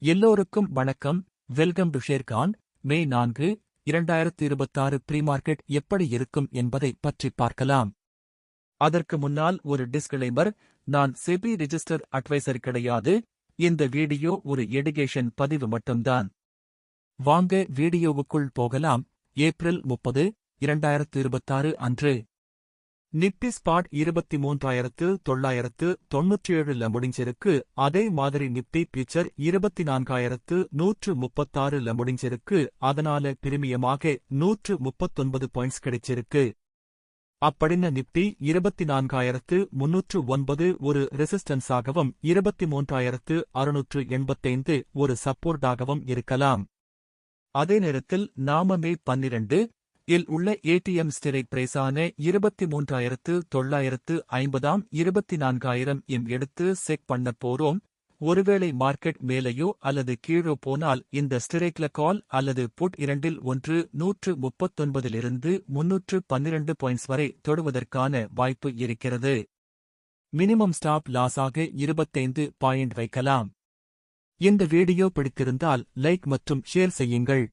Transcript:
எல்லோருக்கும் வணக்கம். Welcome to Sharekhan. May 4, 2026 premarket எப்படி இருக்கும் என்பதை பற்றி பார்க்கலாம். அதற்கு முன்னால் ஒரு டிஸ்க்ளைமர், நான் செபி ரிஜிஸ்டர் அட்வைசர் கிடையாது. இந்த வீடியோ ஒரு எடுகேஷன் பதிவு மட்டும்தான். வாங்க வீடியோவுக்குள் போகலாம். ஏப்ரல் 30, 2026 அன்று நிப்டி ஸ்பாட் 23,997 முடிஞ்சிருக்கு. அதே மாதிரி நிப்டி ஃபியூச்சர் 24,136 முடிஞ்சிருக்கு. அதனால பிரீமியமாக 139 பாயிண்ட்ஸ் கிடைச்சிருக்கு. அப்படின்ன நிப்டி 24,309 ஒரு ரெசிஸ்டன்ஸாகவும் 23,685 ஒரு சப்போர்ட்டாகவும் இருக்கலாம். அதே நேரத்தில் நாம மே 12 இல் உள்ள ஏடிஎம் ஸ்ட்ரைக் பிரைஸான 23,950 24,000 எடுத்து செக் பண்ண போறோம். ஒருவேளை மார்க்கெட் மேலேயோ அல்லது கீழோ போனால் இந்த ஸ்ட்ரைக்ல கால் அல்லது புட் இரண்டில் ஒன்று 139 312 பாயிண்ட்ஸ் வரை தொடுவதற்கான வாய்ப்பு இருக்கிறது. மினிமம் ஸ்டாப் லாஸாக 25 பாயிண்ட் வைக்கலாம். இந்த வீடியோ பிடித்திருந்தால் லைக் மற்றும் ஷேர் செய்யுங்கள்.